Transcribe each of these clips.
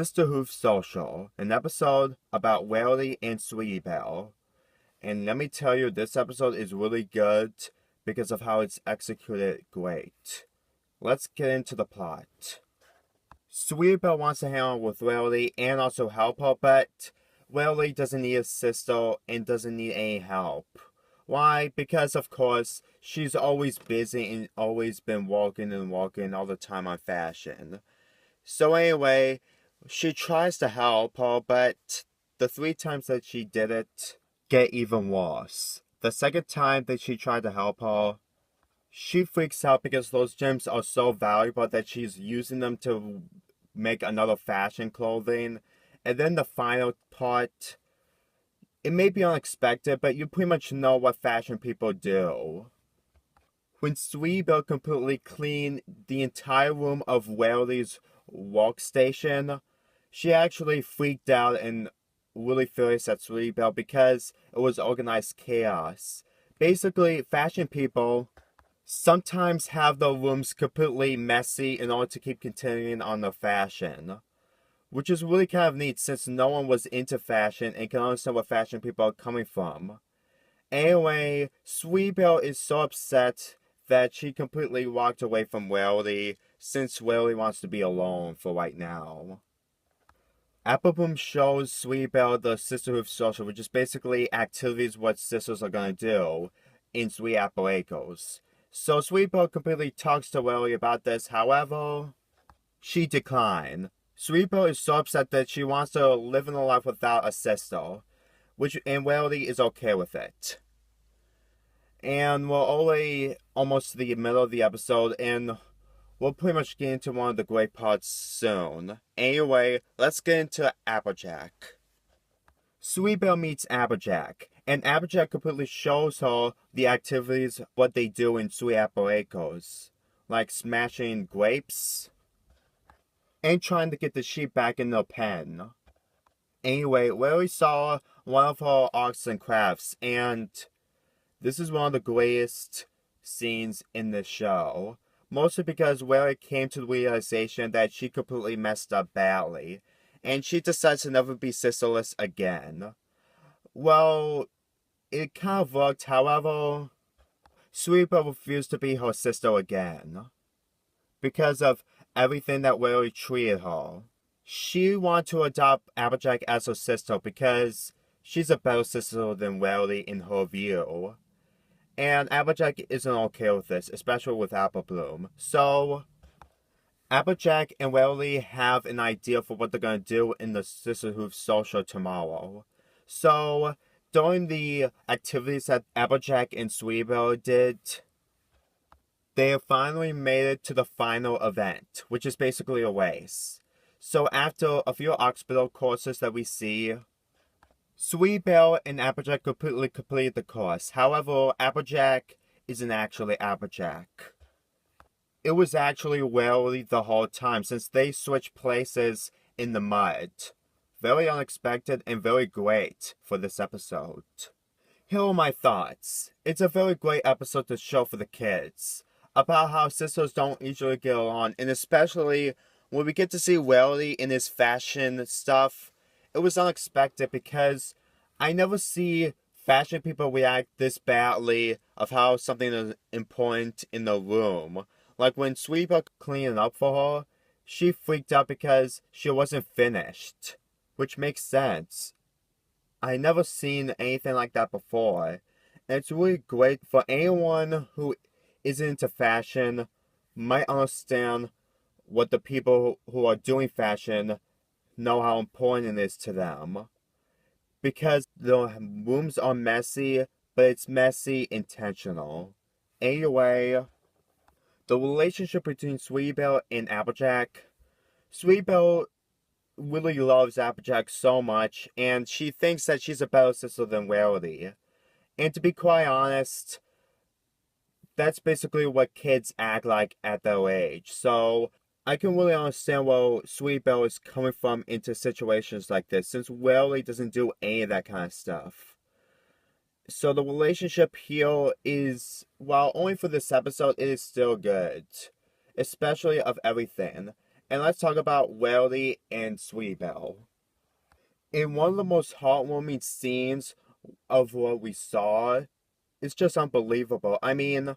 Sisterhooves Social, an episode about Welly and Sweetie Belle. And let me tell you, this episode is really good because of how it's executed great. Let's get into the plot. Sweetie Belle wants to hang out with Welly and also help her, but Welly doesn't need a sister and doesn't need any help. Why? Because, of course, she's always busy and always been walking all the time on fashion. So anyway, she tries to help her, but the 3 times that she did it get even worse. The second time that she tried to help her, she freaks out because those gems are so valuable that she's using them to make another fashion clothing. And then the final part, it may be unexpected, but you pretty much know what fashion people do. When Sweetie Belle completely cleaned the entire room of Welly's workstation, she actually freaked out and really furious at Sweetie Belle because it was organized chaos. Basically, fashion people sometimes have their rooms completely messy in order to keep continuing on their fashion. Which is really kind of neat since no one was into fashion and can understand where fashion people are coming from. Anyway, Sweetie Belle is so upset that she completely walked away from Welly since Welly wants to be alone for right now. Apple Bloom shows Sweetie Belle the Sisterhooves Social, which is basically activities what sisters are gonna do in Sweet Apple Acres. So Sweetie Belle completely talks to Welly about this, however, she declined. Sweetie Belle is so upset that she wants to live in a life without a sister, and Welly is okay with it. And we're already almost to the middle of the episode, and we'll pretty much get into one of the great parts soon. Anyway, let's get into Applejack. Sweetie Belle meets Applejack, and Applejack completely shows her the activities, what they do in Sweet Apple Acres. Like smashing grapes, and trying to get the sheep back in their pen. Anyway, Welly saw one of her arts and crafts, and this is one of the greatest scenes in the show. Mostly because Welly came to the realization that she completely messed up badly, and she decides to never be sisterless again. Well, it kind of worked, however, Sweetie Belle refused to be her sister again. Because of everything that Welly treated her. She wanted to adopt Applejack as her sister because she's a better sister than Welly in her view. And Applejack isn't okay with this, especially with Apple Bloom. So, Applejack and Welly have an idea for what they're going to do in the Sisterhooves Social tomorrow. So, during the activities that Applejack and Sweetie Belle did, they have finally made it to the final event, which is basically a race. So after a few obstacle courses that we see, Sweetie Belle and Applejack completely completed the course. However, Applejack isn't actually Applejack. It was actually Welly the whole time since they switched places in the mud. Very unexpected and very great for this episode. Here are my thoughts. It's a very great episode to show for the kids about how sisters don't usually get along, and especially when we get to see Welly in his fashion stuff, it was unexpected because I never see fashion people react this badly of how something is important in the room. Like when Sweetie Belle cleaned up for her, she freaked out because she wasn't finished, which makes sense. I never seen anything like that before, and it's really great for anyone who isn't into fashion might understand what the people who are doing fashion know how important it is to them. Because the rooms are messy, but it's messy intentional. Anyway, the relationship between Sweetie Belle and Applejack. Sweetie Belle really loves Applejack so much, and she thinks that she's a better sister than Welly. And to be quite honest, that's basically what kids act like at their age. So I can really understand where Sweetie Belle is coming from into situations like this, since Welly doesn't do any of that kind of stuff. So the relationship here is, while only for this episode, it is still good. Especially of everything. And let's talk about Welly and Sweetie Belle. In one of the most heartwarming scenes of what we saw, it's just unbelievable. I mean,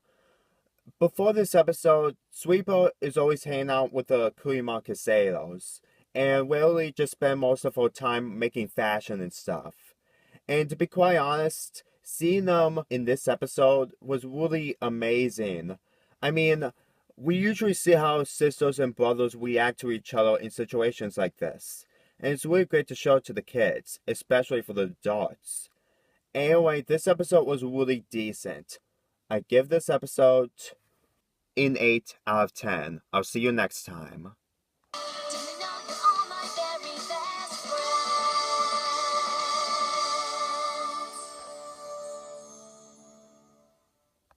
before this episode, Sweetie Belle is always hanging out with the Kurima Caseros, and Welly just spent most of her time making fashion and stuff. And to be quite honest, seeing them in this episode was really amazing. I mean, we usually see how sisters and brothers react to each other in situations like this. And it's really great to show it to the kids, especially for the adults. Anyway, this episode was really decent. I give this episode an 8 out of 10. I'll see you next time.